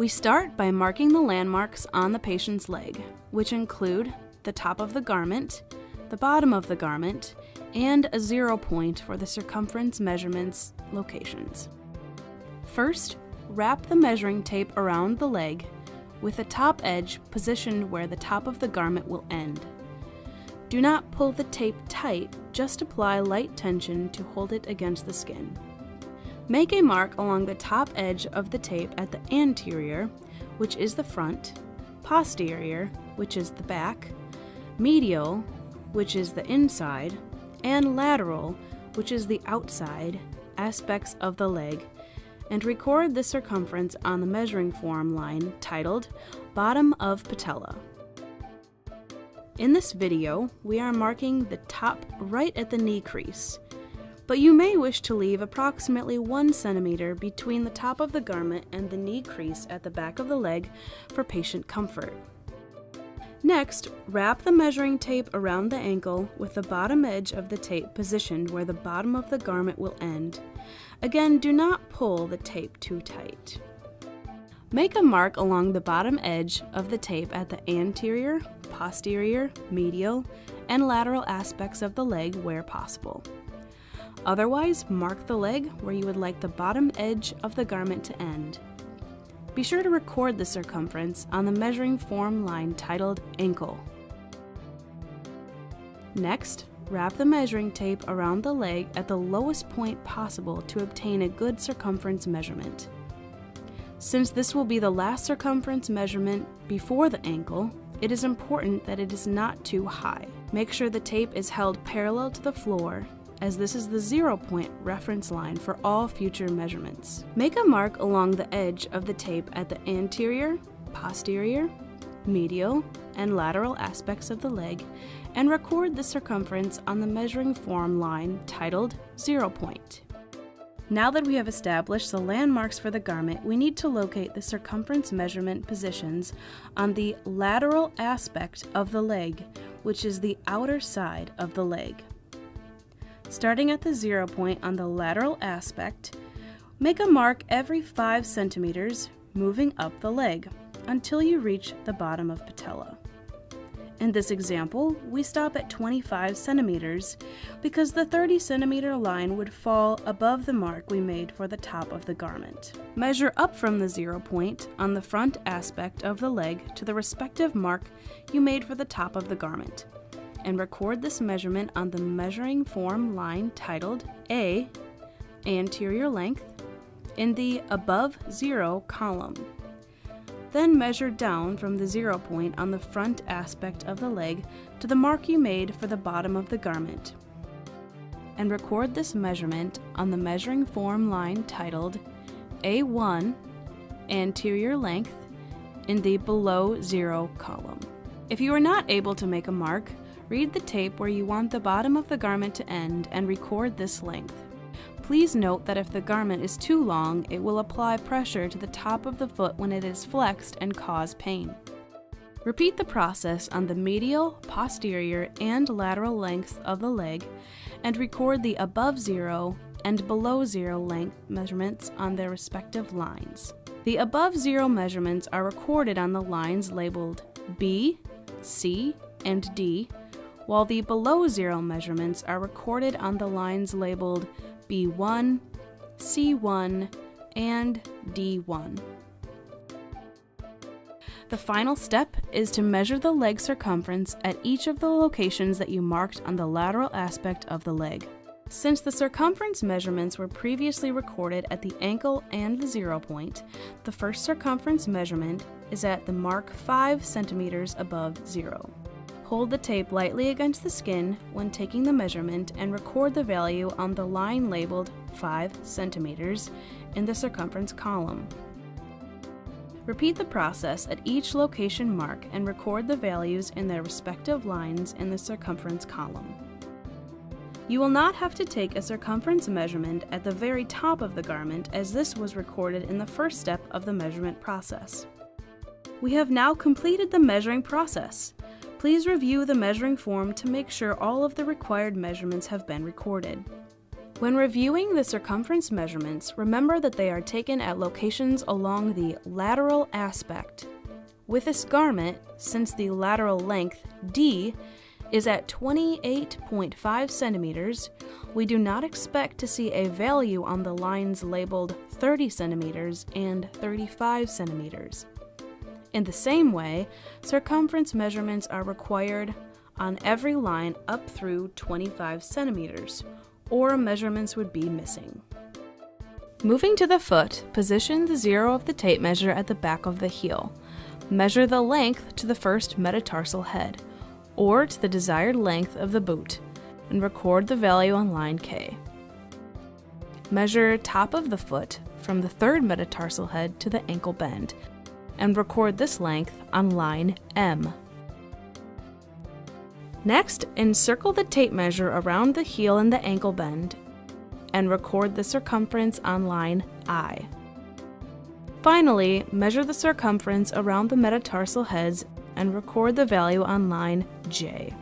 We start by marking the landmarks on the patient's leg, which include the top of the garment, the bottom of the garment, and a 0 point for the circumference measurements locations. First, wrap the measuring tape around the leg with the top edge positioned where the top of the garment will end. Do not pull the tape tight, just apply light tension to hold it against the skin. Make a mark along the top edge of the tape at the anterior, which is the front, posterior, which is the back, medial, which is the inside, and lateral, which is the outside, aspects of the leg, and record the circumference on the measuring form line titled Bottom of Patella. In this video, we are marking the top right at the knee crease, but you may wish to leave approximately 1 centimeter between the top of the garment and the knee crease at the back of the leg for patient comfort. Next, wrap the measuring tape around the ankle with the bottom edge of the tape positioned where the bottom of the garment will end. Again, do not pull the tape too tight. Make a mark along the bottom edge of the tape at the anterior, posterior, medial, and lateral aspects of the leg where possible. Otherwise, mark the leg where you would like the bottom edge of the garment to end. Be sure to record the circumference on the measuring form line titled Ankle. Next, wrap the measuring tape around the leg at the lowest point possible to obtain a good circumference measurement. Since this will be the last circumference measurement before the ankle, it is important that it is not too high. Make sure the tape is held parallel to the floor, as this is the 0 point reference line for all future measurements. Make a mark along the edge of the tape at the anterior, posterior, medial, and lateral aspects of the leg, and record the circumference on the measuring form line titled 0 point. Now that we have established the landmarks for the garment, we need to locate the circumference measurement positions on the lateral aspect of the leg, which is the outer side of the leg. Starting at the 0 point on the lateral aspect, make a mark every 5 centimeters, moving up the leg, until you reach the bottom of patella. In this example, we stop at 25 centimeters because the 30 centimeter line would fall above the mark we made for the top of the garment. Measure up from the 0 point on the front aspect of the leg to the respective mark you made for the top of the garment, and record this measurement on the measuring form line titled A, anterior length, in the above 0 column. Then measure down from the 0 point on the front aspect of the leg to the mark you made for the bottom of the garment, and record this measurement on the measuring form line titled A1, anterior length, in the below 0 column. If you are not able to make a mark, read the tape where you want the bottom of the garment to end and record this length. Please note that if the garment is too long, it will apply pressure to the top of the foot when it is flexed and cause pain. Repeat the process on the medial, posterior, and lateral lengths of the leg, and record the above 0 and below 0 length measurements on their respective lines. The above 0 measurements are recorded on the lines labeled B, C, and D, while the below 0 measurements are recorded on the lines labeled B1, C1, and D1. The final step is to measure the leg circumference at each of the locations that you marked on the lateral aspect of the leg. Since the circumference measurements were previously recorded at the ankle and the 0 point, the first circumference measurement is at the mark 5 centimeters above 0. Hold the tape lightly against the skin when taking the measurement and record the value on the line labeled 5 centimeters in the circumference column. Repeat the process at each location mark and record the values in their respective lines in the circumference column. You will not have to take a circumference measurement at the very top of the garment, as this was recorded in the first step of the measurement process. We have now completed the measuring process. Please review the measuring form to make sure all of the required measurements have been recorded. When reviewing the circumference measurements, remember that they are taken at locations along the lateral aspect. With this garment, since the lateral length, D, is at 28.5 centimeters, we do not expect to see a value on the lines labeled 30 centimeters and 35 centimeters. In the same way, circumference measurements are required on every line up through 25 centimeters, or measurements would be missing. Moving to the foot, position the zero of the tape measure at the back of the heel. Measure the length to the first metatarsal head, or to the desired length of the boot, and record the value on line K. Measure top of the foot from the third metatarsal head to the ankle bend, and record this length on line M. Next, encircle the tape measure around the heel and the ankle bend, and record the circumference on line I. Finally, measure the circumference around the metatarsal heads and record the value on line J.